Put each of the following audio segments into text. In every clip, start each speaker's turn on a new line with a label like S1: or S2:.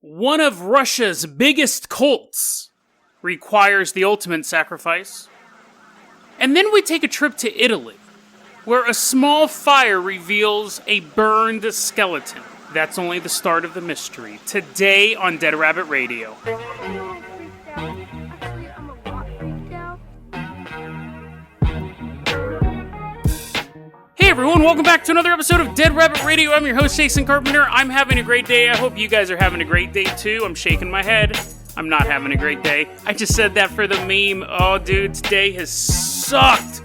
S1: One of Russia's biggest cults requires the ultimate sacrifice. And then we take a trip to Italy, where a small fire reveals a burned skeleton. That's only the start of the mystery. Today on Dead Rabbit Radio. Hey everyone, welcome back to another episode of Dead Rabbit Radio. I'm your host, Jason Carpenter. I'm having a great day. I hope you guys are having a great day too. I'm shaking my head. I'm not having a great day. I just said that for the meme. Oh dude, today has sucked.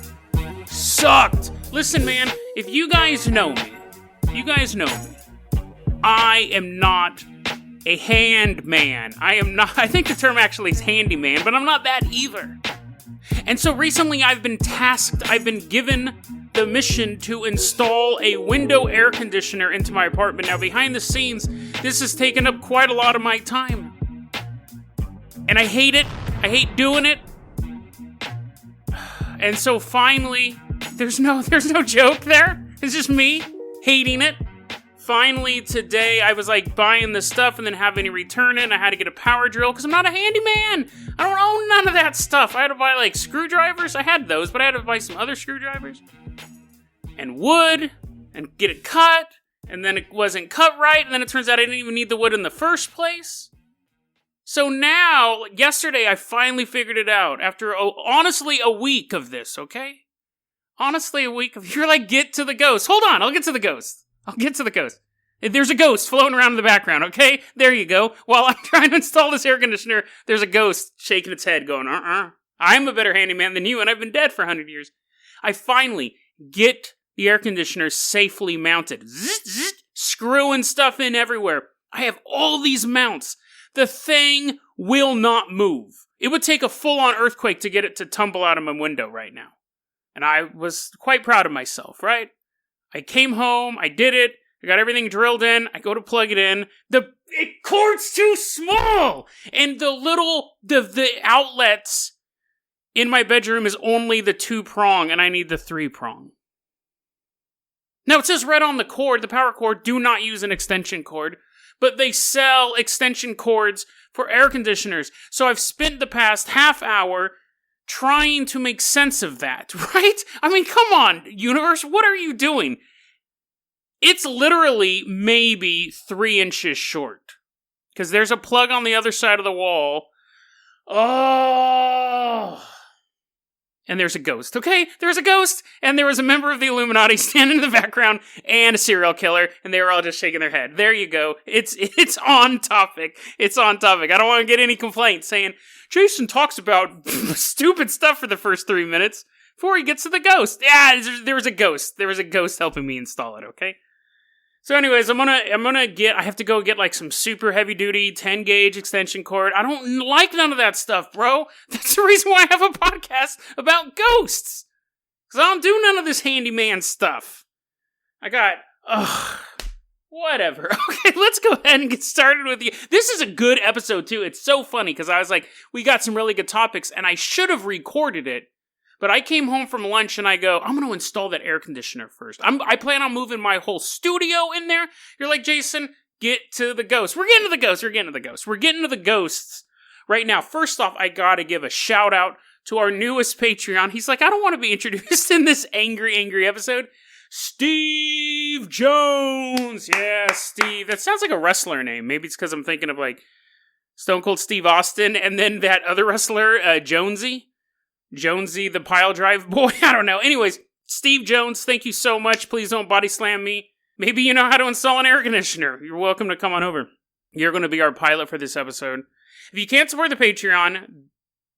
S1: Listen man, if you guys know me, I am not a handman. I think the term actually is handyman, but I'm not that either. And so recently I've been given the mission to install a window air conditioner into my apartment. Now behind the scenes, this has taken up quite a lot of my time. And I hate it. I hate doing it. And so finally, there's no joke there. It's just me hating it. Finally, today, I was like buying this stuff and then having to return it. And I had to get a power drill because I'm not a handyman. I don't own none of that stuff. I had to buy like screwdrivers. I had those, but I had to buy some other screwdrivers. And wood, and get it cut. And then it wasn't cut right. And then it turns out I didn't even need the wood in the first place. So now, yesterday, I finally figured it out. After, honestly, a week of this, okay? Honestly, a week of... You're like, get to the ghost. Hold on, I'll get to the ghost. There's a ghost floating around in the background, okay? There you go. While I'm trying to install this air conditioner, there's a ghost shaking its head going, I'm a better handyman than you, and I've been dead for 100 years. I finally get the air conditioner safely mounted. Screwing stuff in everywhere. I have all these mounts. The thing will not move. It would take a full-on earthquake to get it to tumble out of my window right now. And I was quite proud of myself, right? I came home, I did it, I got everything drilled in, I go to plug it in, the cord's too small! And the outlets in my bedroom is only the 2-prong, and I need the 3-prong. Now it says right on the cord, the power cord, do not use an extension cord, but they sell extension cords for air conditioners, so I've spent the past half hour trying to make sense of that, right? I mean, come on, universe, what are you doing? It's literally maybe 3 inches short. Because there's a plug on the other side of the wall. Oh! And there's a ghost, okay? There's a ghost, and there was a member of the Illuminati standing in the background, and a serial killer, and they were all just shaking their head. There you go. It's on topic. It's on topic. I don't want to get any complaints saying, Jason talks about stupid stuff for the first 3 minutes before he gets to the ghost. Yeah, there was a ghost. There was a ghost helping me install it, okay? So anyways, I have to go get like some super heavy duty 10 gauge extension cord. I don't like none of that stuff, bro. That's the reason why I have a podcast about ghosts. Because I don't do none of this handyman stuff. Whatever. Okay, let's go ahead and get started with you. This is a good episode too. It's so funny because I was like, we got some really good topics and I should have recorded it. But I came home from lunch and I go, I'm going to install that air conditioner first. I plan on moving my whole studio in there. You're like, Jason, get to the ghost. We're getting to the ghosts right now. First off, I got to give a shout out to our newest Patreon. He's like, I don't want to be introduced in this angry episode. Steve Jones. Yeah, Steve. That sounds like a wrestler name. Maybe it's because I'm thinking of like Stone Cold Steve Austin and then that other wrestler, Jonesy the pile drive boy. I don't know. Anyways, Steve Jones, thank you so much. Please don't body slam me. Maybe you know how to install an air conditioner. You're welcome to come on over. You're going to be our pilot for this episode. If you can't support the Patreon,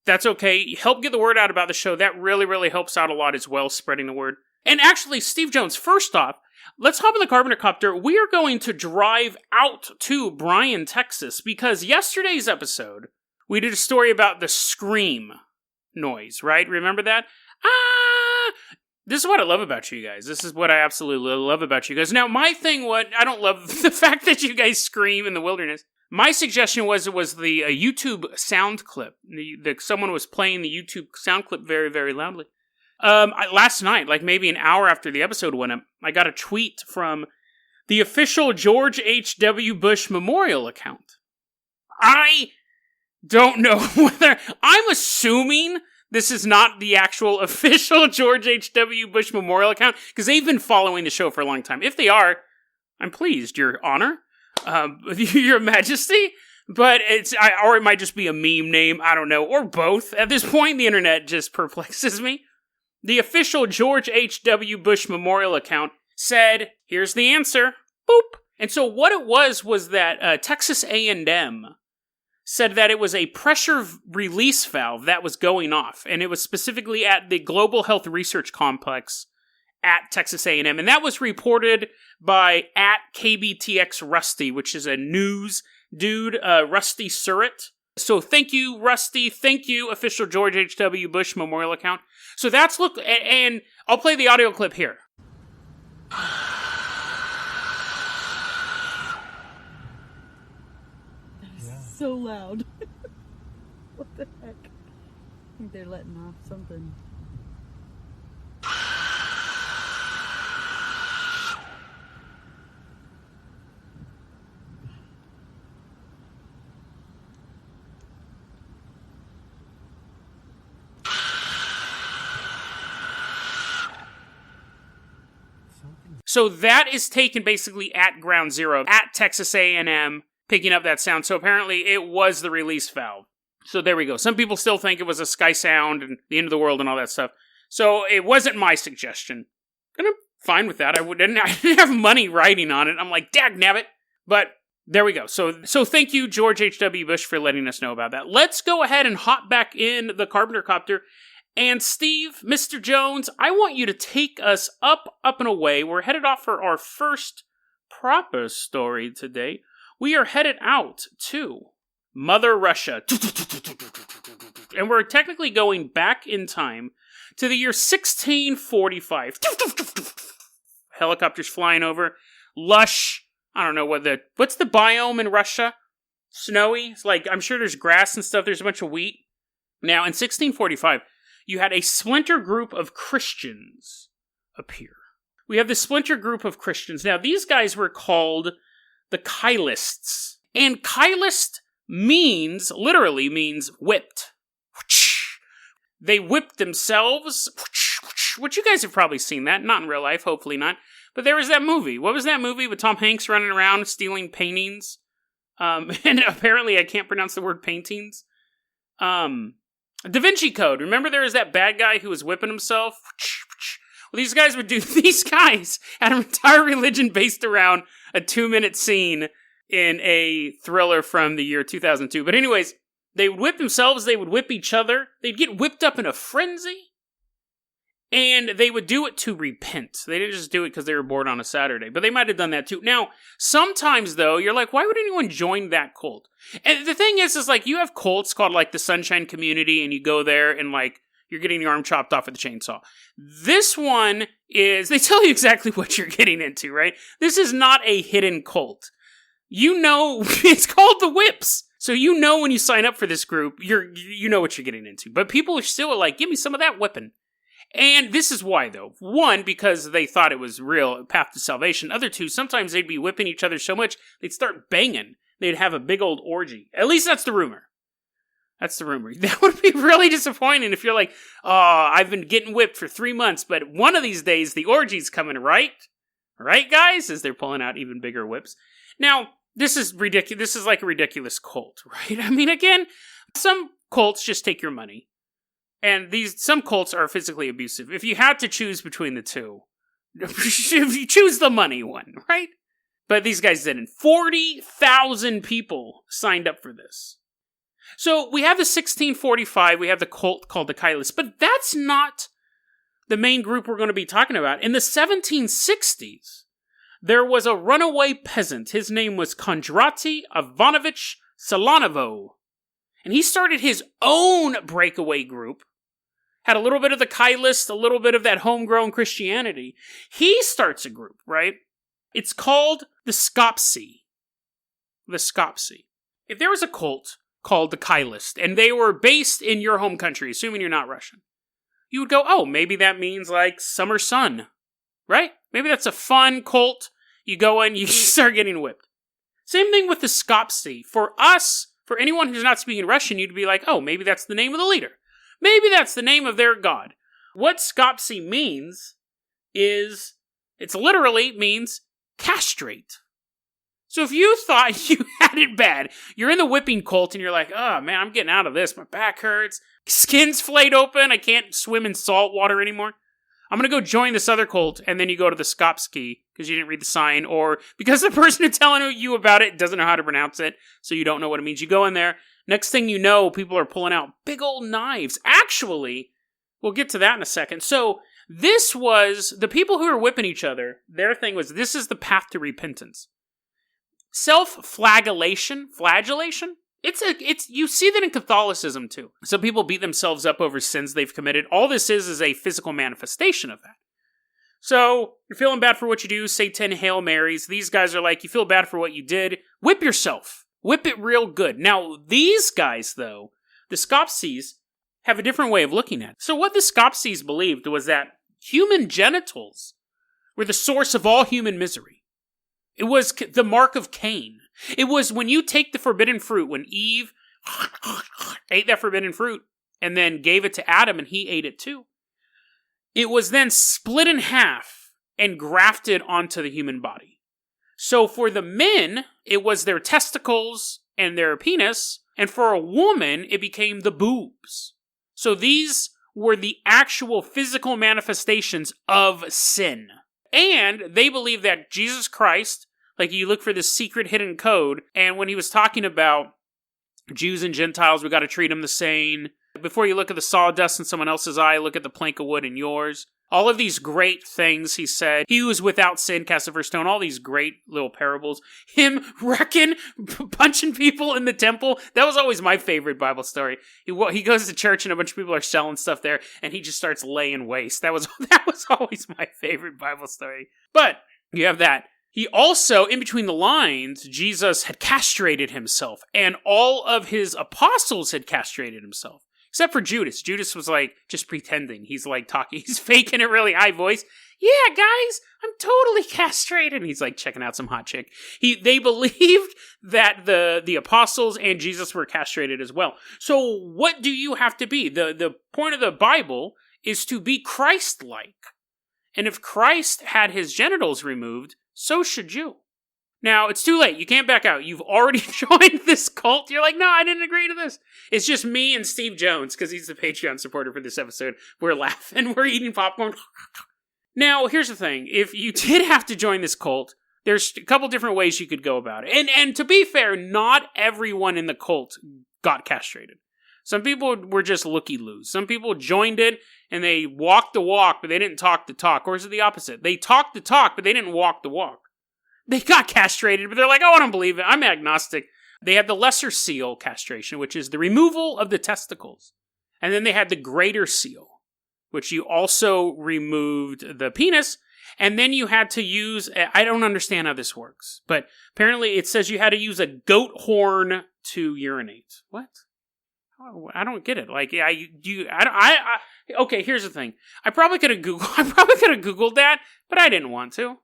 S1: that's okay. Help get the word out about the show. That really, really helps out a lot as well, spreading the word. And actually, Steve Jones, first off, let's hop in the Carpenter copter. We are going to drive out to Bryan, Texas, because yesterday's episode, we did a story about the scream noise, right? Remember that? This is what I love about you guys. This is what I absolutely love about you guys. Now, my thing, I don't love the fact that you guys scream in the wilderness. My suggestion was the YouTube sound clip. Someone was playing the YouTube sound clip very, very loudly. Last night, like maybe an hour after the episode went up, I got a tweet from the official George H.W. Bush Memorial account. I don't know whether... I'm assuming this is not the actual official George H.W. Bush Memorial account, because they've been following the show for a long time. If they are, I'm pleased, Your Honor, Your Majesty, but or it might just be a meme name, I don't know, or both. At this point, the internet just perplexes me. The official George H.W. Bush Memorial account said, here's the answer, boop. And so what it was that Texas A&M said that it was a pressure release valve that was going off, and it was specifically at the Global Health Research Complex at Texas A&M, and that was reported by at KBTX Rusty, which is a news dude, Rusty Surratt. So thank you, Rusty. Thank you, official George H.W. Bush Memorial account. So that's and I'll play the audio clip here.
S2: So loud. What the heck? I think they're letting off something.
S1: So that is taken basically at ground zero, at Texas A&M, picking up that sound. So apparently it was the release valve. So there we go. Some people still think it was a sky sound and the end of the world and all that stuff. So it wasn't my suggestion. I'm fine with that. I didn't have money writing on it. I'm like, dagnabbit. But there we go. So thank you, George H.W. Bush, for letting us know about that. Let's go ahead and hop back in the Carpenter copter. And Steve, Mr. Jones, I want you to take us up and away. We're headed off for our first proper story today. We are headed out to Mother Russia. And we're technically going back in time to the year 1645. Helicopters flying over. Lush. I don't know what's the biome in Russia? Snowy? It's like, I'm sure there's grass and stuff. There's a bunch of wheat. Now, in 1645, you had a splinter group of Christians appear. We have this splinter group of Christians. Now, these guys were called the KHLYSTs. And KHLYST literally means whipped. They whipped themselves, which you guys have probably seen that. Not in real life, hopefully not. But there was that movie. What was that movie with Tom Hanks running around stealing paintings? And apparently I can't pronounce the word paintings. Da Vinci Code. Remember there was that bad guy who was whipping himself? Well, these guys had an entire religion based around a 2-minute scene in a thriller from the year 2002. But anyways, they would whip themselves, they would whip each other, they'd get whipped up in a frenzy, and they would do it to repent. They didn't just do it because they were bored on a Saturday, but they might have done that too. Now, sometimes though, you're like, why would anyone join that cult? And the thing is like, you have cults called like the Sunshine Community, and you go there and like, you're getting your arm chopped off with a chainsaw. This one is, they tell you exactly what you're getting into, right? This is not a hidden cult. You know, it's called the Whips. So you know when you sign up for this group, you know what you're getting into. But people are still like, give me some of that whipping. And this is why, though. One, because they thought it was real path to salvation. Other two, sometimes they'd be whipping each other so much, they'd start banging. They'd have a big old orgy. At least that's the rumor. That's the rumor. That would be really disappointing if you're like, oh, I've been getting whipped for 3 months, but one of these days the orgy's coming, right? Right, guys? As they're pulling out even bigger whips. Now, this is ridiculous. This is like a ridiculous cult, right? I mean, again, some cults just take your money. And some cults are physically abusive. If you had to choose between the two, if you choose the money one, right? But these guys didn't. 40,000 people signed up for this. So we have the 1645, we have the cult called the KHLYST, but that's not the main group we're going to be talking about. In the 1760s, there was a runaway peasant. His name was Kondraty Ivanovich Solanovo. And he started his own breakaway group. Had a little bit of the KHLYST, a little bit of that homegrown Christianity. He starts a group, right? It's called the Skoptsy. The Skoptsy. If there was a cult called the KHLYST, and they were based in your home country, assuming you're not Russian, you would go, oh, maybe that means like summer sun, right? Maybe that's a fun cult. You go in, you start getting whipped. Same thing with the Skoptsy. For us, For anyone who's not speaking Russian, you'd be like, oh, maybe that's the name of the leader. Maybe that's the name of their god. What Skoptsy means is, it literally means castrate. So if you thought you had it bad, you're in the whipping cult and you're like, oh man, I'm getting out of this. My back hurts. Skin's flayed open. I can't swim in salt water anymore. I'm going to go join this other cult, and then you go to the Skoptsy because you didn't read the sign, or because the person who's telling you about it doesn't know how to pronounce it, so you don't know what it means. You go in there. Next thing you know, people are pulling out big old knives. Actually, we'll get to that in a second. So this was, the people who were whipping each other, their thing was, this is the path to repentance. Self-flagellation, flagellation? It's you see that in Catholicism too. Some people beat themselves up over sins they've committed. All this is a physical manifestation of that. So, you're feeling bad for what you do, say 10 Hail Marys. These guys are like, you feel bad for what you did, whip yourself. Whip it real good. Now, these guys, though, the Skoptsys, have a different way of looking at it. So what the Skoptsys believed was that human genitals were the source of all human misery. It was the mark of Cain. It was when you take the forbidden fruit, when Eve ate that forbidden fruit and then gave it to Adam and he ate it too. It was then split in half and grafted onto the human body. So for the men, it was their testicles and their penis, and for a woman, it became the boobs. So these were the actual physical manifestations of sin. And they believe that Jesus Christ, like you look for this secret hidden code, and when he was talking about Jews and Gentiles, we got to treat them the same. Before you look at the sawdust in someone else's eye, look at the plank of wood in yours. All of these great things he said. He who was without sin cast the first stone. All these great little parables. Him wrecking, punching people in the temple. That was always my favorite Bible story. He goes to church and a bunch of people are selling stuff there, and he just starts laying waste. That was always my favorite Bible story. But you have that. He also, in between the lines, Jesus had castrated himself, and all of his apostles had castrated himself. Except for Judas. Judas was like, just pretending. He's like talking, he's faking a really high voice. Yeah, guys, I'm totally castrated. And he's like checking out some hot chick. They believed that the apostles and Jesus were castrated as well. So what do you have to be? The point of the Bible is to be Christ-like. And if Christ had his genitals removed, so should you. Now, it's too late. You can't back out. You've already joined this cult. You're like, no, I didn't agree to this. It's just me and Steve Jones, because he's the Patreon supporter for this episode. We're laughing. We're eating popcorn. Now, here's the thing. If you did have to join this cult, there's a couple different ways you could go about it. And to be fair, not everyone in the cult got castrated. Some people were just looky-loos. Some people joined it, and they walked the walk, but they didn't talk the talk. Or is it the opposite? They talked the talk, but they didn't walk the walk. They got castrated, but they're like, oh, I don't believe it. I'm agnostic. They had the lesser seal castration, which is the removal of the testicles. And then they had the greater seal, which you also removed the penis. And then you had to use, I don't understand how this works, but apparently it says you had to use a goat horn to urinate. What? I don't get it. Like, okay, here's the thing. I probably could have Googled that, but I didn't want to.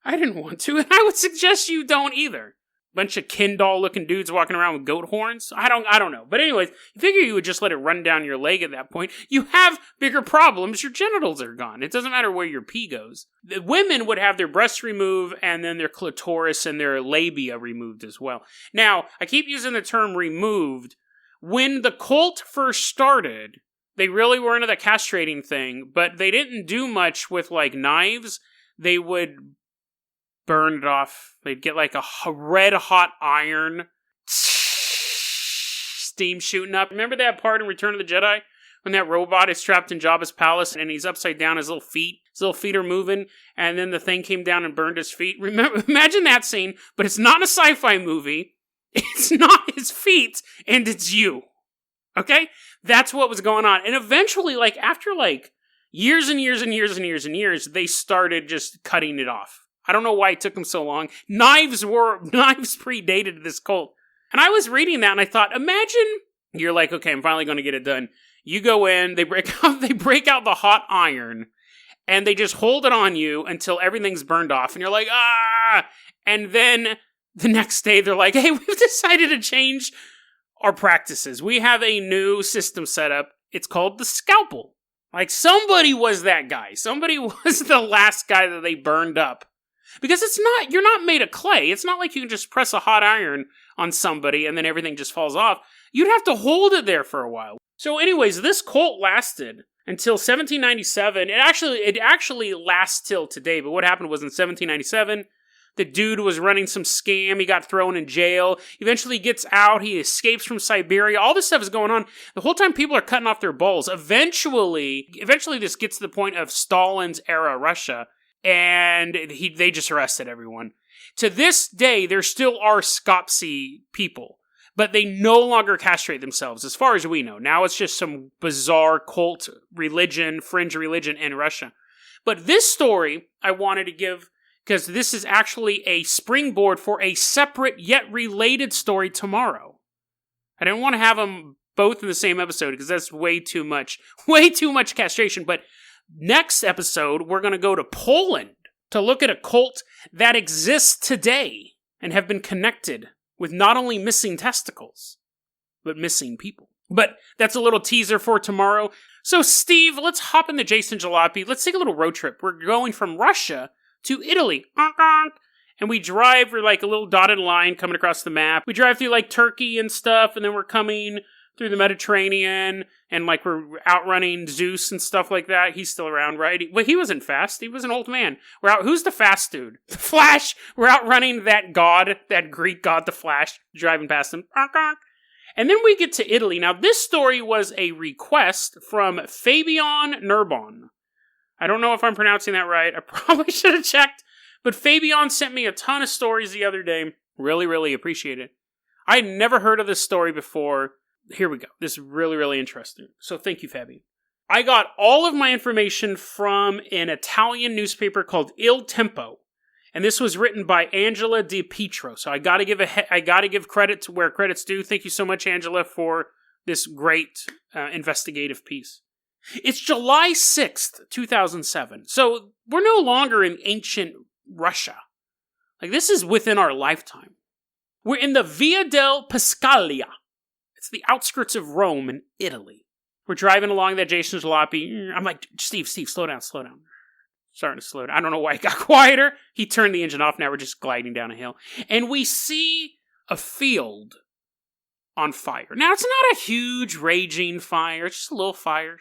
S1: And I would suggest you don't either. Bunch of Ken doll looking dudes walking around with goat horns. I don't know. But anyways, you figure you would just let it run down your leg at that point. You have bigger problems. Your genitals are gone. It doesn't matter where your pee goes. The women would have their breasts removed and then their clitoris and their labia removed as well. Now, I keep using the term removed. When the cult first started, they really were into the castrating thing, but they didn't do much with like knives. They would burn it off. They'd get like a red hot iron, steam shooting up. Remember that part in Return of the Jedi when that robot is trapped in Jabba's palace and he's upside down, his little feet are moving, and then the thing came down and burned his feet? Imagine that scene, but it's not a sci-fi movie. It's not his feet, and it's you. Okay? That's what was going on. And eventually, like after like years and years and years and years and years, they started just cutting it off. I don't know why it took them so long. Knives predated this cult. And I was reading that and I thought, imagine you're like, okay, I'm finally going to get it done. You go in, they break out the hot iron, and they just hold it on you until everything's burned off. And you're like, ah! And then the next day they're like, hey, we've decided to change our practices. We have a new system set up. It's called the scalpel. Like, somebody was that guy. Somebody was the last guy that they burned up. Because you're not made of clay. It's not like you can just press a hot iron on somebody and then everything just falls off. You'd have to hold it there for a while. So anyways, this cult lasted until 1797. It actually lasts till today, but what happened was in 1797, the dude was running some scam. He got thrown in jail. Eventually gets out. He escapes from Siberia. All this stuff is going on. The whole time people are cutting off their balls. Eventually this gets to the point of Stalin's era Russia, and they just arrested everyone. To this day, there still are Skoptsy people, but they no longer castrate themselves, as far as we know. Now it's just some bizarre cult religion, fringe religion in Russia. But this story I wanted to give, because this is actually a springboard for a separate yet related story tomorrow. I didn't want to have them both in the same episode, because that's way too much castration. But next episode, we're going to go to Poland to look at a cult that exists today and have been connected with not only missing testicles, but missing people. But that's a little teaser for tomorrow. So, Steve, let's hop in the Jason Jalopy. Let's take a little road trip. We're going from Russia to Italy. And we drive, we're like a little dotted line coming across the map. We drive through like Turkey and stuff, and then we're coming through the Mediterranean, and like we're outrunning Zeus and stuff like that. He's still around, right? Well, he wasn't fast. He was an old man. Who's the fast dude? The Flash. We're outrunning that god, that Greek god, the Flash, driving past him. And then we get to Italy. Now, this story was a request from Fabian Nurbon. I don't know if I'm pronouncing that right. I probably should have checked. But Fabian sent me a ton of stories the other day. Really, really appreciate it. I had never heard of this story before. Here we go. This is really, really interesting. So thank you, Fabian. I got all of my information from an Italian newspaper called Il Tempo. And this was written by Angela Di Pietro. So I gotta give credit to where credit's due. Thank you so much, Angela, for this great investigative piece. It's July 6th, 2007. So we're no longer in ancient Russia. Like, this is within our lifetime. We're in the Via del Pescalia. It's the outskirts of Rome in Italy. We're driving along that Jason Jalopy. I'm like, Steve, slow down. Starting to slow down. I don't know why it got quieter. He turned the engine off. Now we're just gliding down a hill. And we see a field on fire. Now, it's not a huge raging fire. It's just a little fire.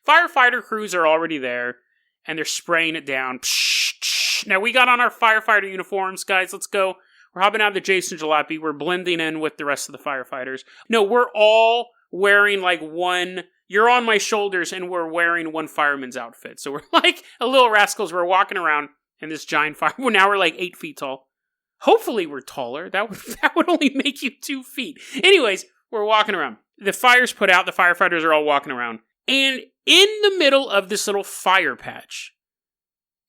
S1: Firefighter crews are already there, and they're spraying it down. Now, we got on our firefighter uniforms, guys. Let's go. We're hopping out of the Jason Jalopy. We're blending in with the rest of the firefighters. No, we're all wearing like one. You're on my shoulders, and we're wearing one fireman's outfit. So we're like a little rascals. We're walking around in this giant fire. Well, now we're like 8 feet tall. Hopefully we're taller. That would only make you 2 feet. Anyways, we're walking around. The fire's put out. The firefighters are all walking around. And in the middle of this little fire patch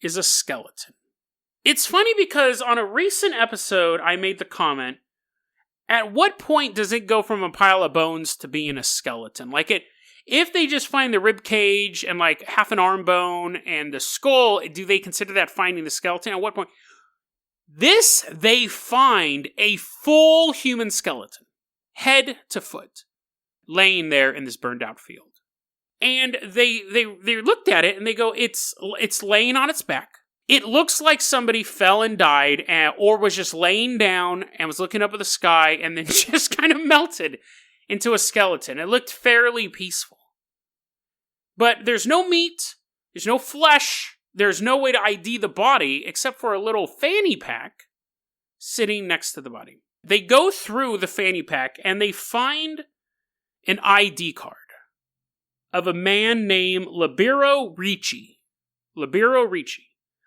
S1: is a skeleton. It's funny because on a recent episode, I made the comment, at what point does it go from a pile of bones to being a skeleton? If they just find the rib cage and like half an arm bone and the skull, do they consider that finding the skeleton? At what point? They find a full human skeleton, head to foot, laying there in this burned out field. And they looked at it and they go, it's laying on its back. It looks like somebody fell and died, or was just laying down and was looking up at the sky and then just kind of melted into a skeleton. It looked fairly peaceful. But there's no meat, there's no flesh, there's no way to ID the body except for a little fanny pack sitting next to the body. They go through the fanny pack and they find an ID card of a man named Libero Ricci.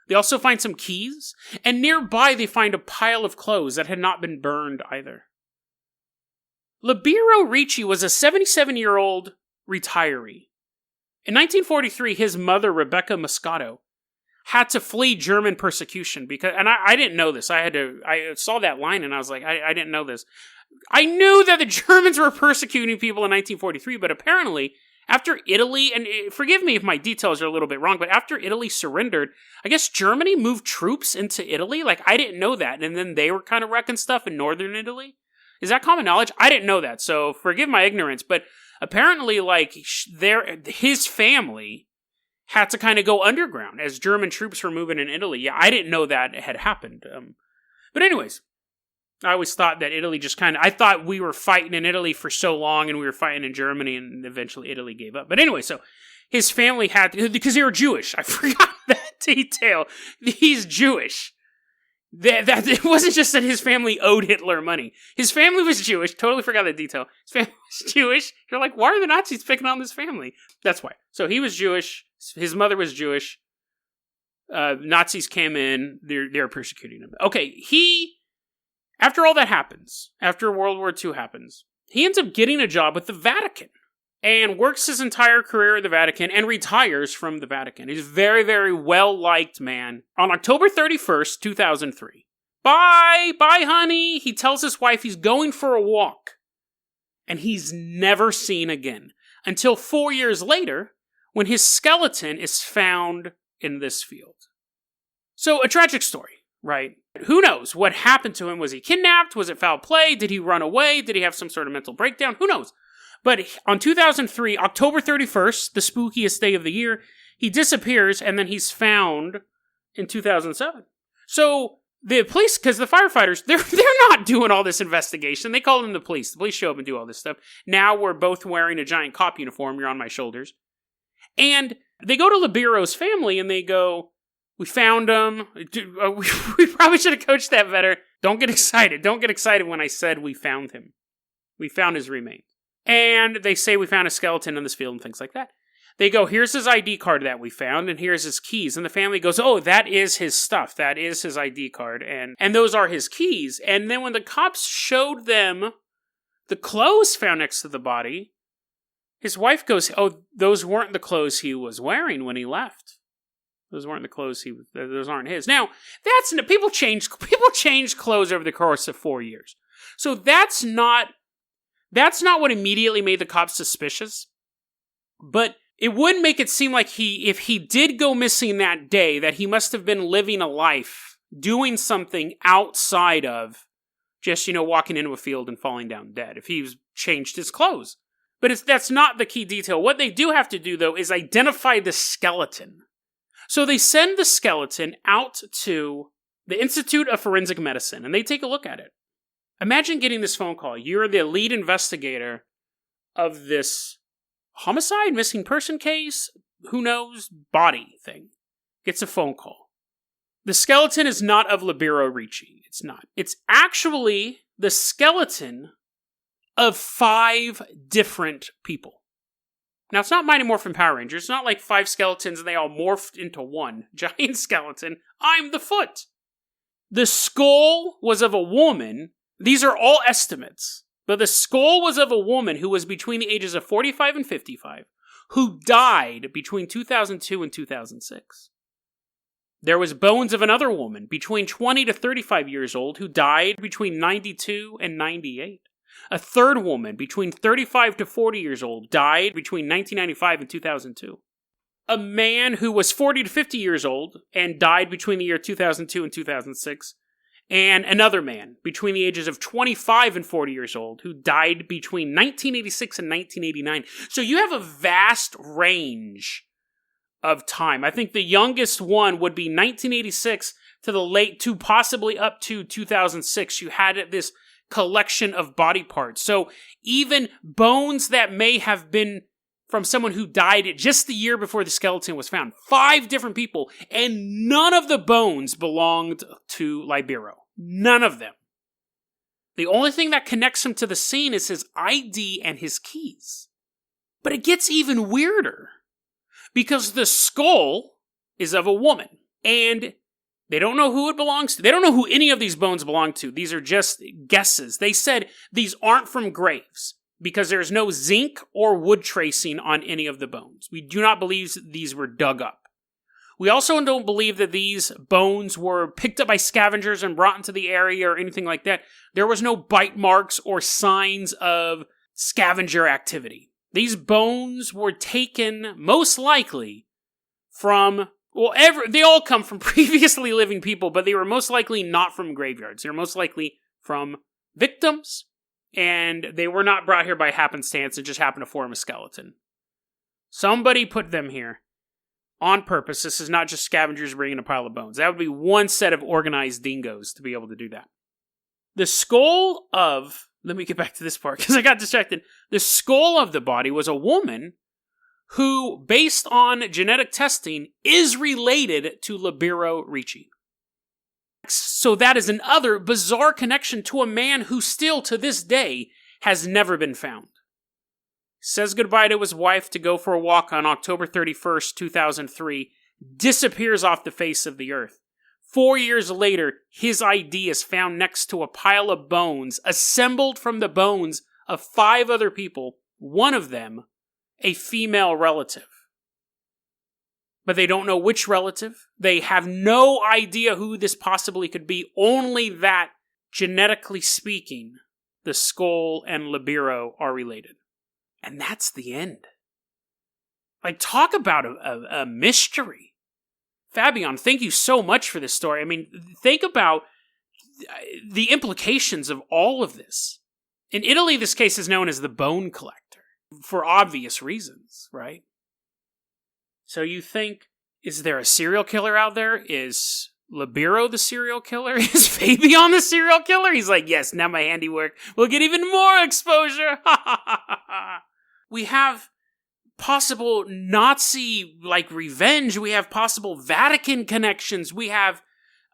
S1: They also find some keys, and nearby they find a pile of clothes that had not been burned either. Libero Ricci was a 77-year-old retiree. In 1943, his mother, Rebecca Moscato, had to flee German persecution and I didn't know this. I saw that line and I was like, I didn't know this. I knew that the Germans were persecuting people in 1943, but apparently after Italy, and forgive me if my details are a little bit wrong, but after Italy surrendered, I guess Germany moved troops into Italy? I didn't know that. And then they were kind of wrecking stuff in northern Italy. Is that common knowledge? I didn't know that, so forgive my ignorance, but apparently, like, his family had to kind of go underground as German troops were moving in Italy. Yeah, I didn't know that had happened. But anyways, I always thought that Italy I thought we were fighting in Italy for so long and we were fighting in Germany and eventually Italy gave up. But anyway, so his family had to, because they were Jewish. I forgot that detail. He's Jewish. That it wasn't just that his family owed Hitler money. His family was Jewish. Totally forgot that detail. His family was Jewish. You're like, why are the Nazis picking on this family? That's why. So he was Jewish. His mother was Jewish. Nazis came in. They're persecuting him. Okay, after all that happens, after World War II happens, he ends up getting a job with the Vatican and works his entire career at the Vatican and retires from the Vatican. He's a very, very well-liked man. On October 31st, 2003, bye, honey, he tells his wife he's going for a walk. And he's never seen again until 4 years later when his skeleton is found in this field. So, a tragic story, right? Who knows what happened to him? Was he kidnapped? Was it foul play? Did he run away? Did he have some sort of mental breakdown? Who knows? But on 2003, October 31st, the spookiest day of the year, he disappears and then he's found in 2007. So the police, because the firefighters, they're not doing all this investigation. They call in the police. The police show up and do all this stuff. Now we're both wearing a giant cop uniform. You're on my shoulders. And they go to Libiro's family and they go, we found him. We probably should have coached that better. Don't get excited. Don't get excited when I said we found him. We found his remains. And they say we found a skeleton in this field and things like that. They go, here's his ID card that we found, and here's his keys. And the family goes, oh, that is his stuff. That is his ID card. And those are his keys. And then when the cops showed them the clothes found next to the body, his wife goes, oh, those weren't the clothes he was wearing when he left. Those weren't the clothes those aren't his. Now, people change clothes over the course of 4 years. So that's not what immediately made the cops suspicious, but it would make it seem like if he did go missing that day, that he must have been living a life, doing something outside of just, walking into a field and falling down dead, if he's changed his clothes. But that's not the key detail. What they do have to do, though, is identify the skeleton. So they send the skeleton out to the Institute of Forensic Medicine, and they take a look at it. Imagine getting this phone call. You're the lead investigator of this homicide, missing person case, who knows, body thing. Gets a phone call. The skeleton is not of Libero Ricci. It's not. It's actually the skeleton of 5 different people. Now, it's not Mighty Morphin Power Rangers. It's not like 5 skeletons and they all morphed into one giant skeleton. I'm the foot. The skull was of a woman. These are all estimates, but the skull was of a woman who was between the ages of 45 and 55, who died between 2002 and 2006. There was bones of another woman between 20 to 35 years old who died between 92 and 98. A third woman between 35 to 40 years old died between 1995 and 2002. A man who was 40 to 50 years old and died between the year 2002 and 2006. And another man between the ages of 25 and 40 years old who died between 1986 and 1989. So you have a vast range of time. I think the youngest one would be 1986 to possibly up to 2006. You had this collection of body parts. So even bones that may have been from someone who died just the year before the skeleton was found. 5 different people, and none of the bones belonged to Libero. None of them. The only thing that connects him to the scene is his ID and his keys. But it gets even weirder, because the skull is of a woman, and they don't know who it belongs to. They don't know who any of these bones belong to. These are just guesses. They said these aren't from graves, because there's no zinc or wood tracing on any of the bones. We do not believe these were dug up. We also don't believe that these bones were picked up by scavengers and brought into the area or anything like that. There was no bite marks or signs of scavenger activity. These bones were taken, most likely, from, they all come from previously living people, but they were most likely not from graveyards. They were most likely from victims And they were not brought here by happenstance and just happened to form a skeleton. Somebody put them here on purpose. This is not just scavengers bringing a pile of bones. That would be one set of organized dingoes to be able to do that. The skull of... Let me get back to this part because I got distracted. The skull of the body was a woman who, based on genetic testing, is related to Libero Ricci. So that is another bizarre connection to a man who still, to this day, has never been found. Says goodbye to his wife to go for a walk on October 31st, 2003, disappears off the face of the earth. 4 years later, his ID is found next to a pile of bones assembled from the bones of 5 other people, one of them a female relative. But they don't know which relative. They have no idea who this possibly could be, only that, genetically speaking, the skull and Libero are related. And that's the end. Like, talk about a mystery. Fabian, thank you so much for this story. I mean, think about the implications of all of this. In Italy, this case is known as the bone collector, for obvious reasons, right? So you think, is there a serial killer out there? Is Libero the serial killer? Is Fabian the serial killer? He's like, yes, now my handiwork will get even more exposure. We have possible Nazi, revenge. We have possible Vatican connections. We have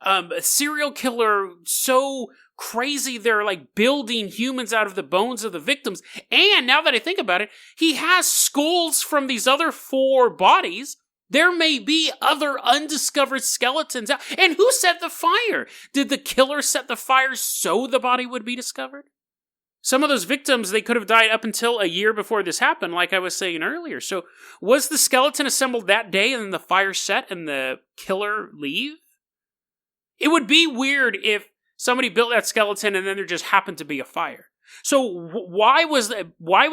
S1: a serial killer so crazy they're, building humans out of the bones of the victims. And now that I think about it, he has skulls from these other 4 bodies. There may be other undiscovered skeletons out. And who set the fire? Did the killer set the fire so the body would be discovered? Some of those victims, they could have died up until a year before this happened, like I was saying earlier. So was the skeleton assembled that day and then the fire set and the killer leave? It would be weird if somebody built that skeleton and then there just happened to be a fire. So why was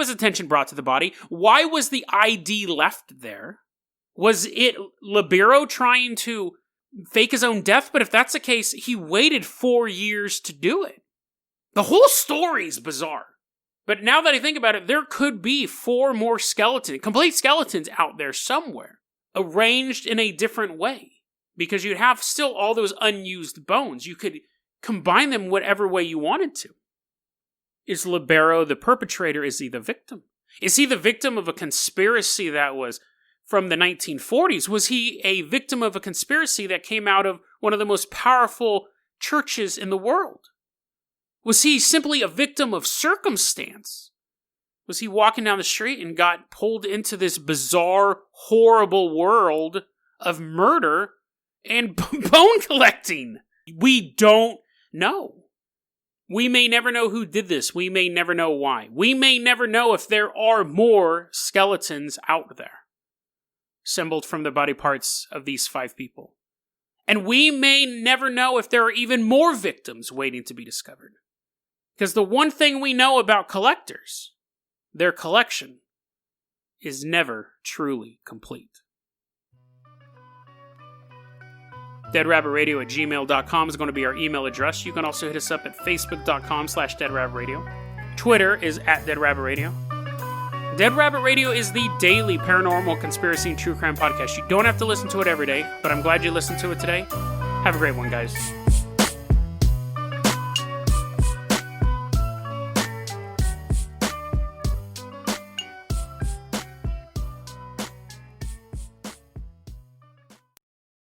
S1: attention brought to the body? Why was the ID left there? Was it Libero trying to fake his own death? But if that's the case, he waited 4 years to do it. The whole story's bizarre. But now that I think about it, there could be 4 more complete skeletons out there somewhere, arranged in a different way. Because you'd have still all those unused bones. You could combine them whatever way you wanted to. Is Libero the perpetrator? Is he the victim? Is he the victim of a conspiracy that was from the 1940s? Was he a victim of a conspiracy that came out of one of the most powerful churches in the world? Was he simply a victim of circumstance? Was he walking down the street and got pulled into this bizarre, horrible world of murder and bone collecting? We don't know. We may never know who did this. We may never know why. We may never know if there are more skeletons out there, assembled from the body parts of these 5 people. And we may never know if there are even more victims waiting to be discovered. Because the one thing we know about collectors, their collection is never truly complete. DeadRabbitRadio@gmail.com is going to be our email address. You can also hit us up at Facebook.com/DeadRabbitRadio. Twitter is @DeadRabbitRadio. Dead Rabbit Radio is the daily paranormal conspiracy and true crime podcast. You don't have to listen to it every day, but I'm glad you listened to it today. Have a great one, guys.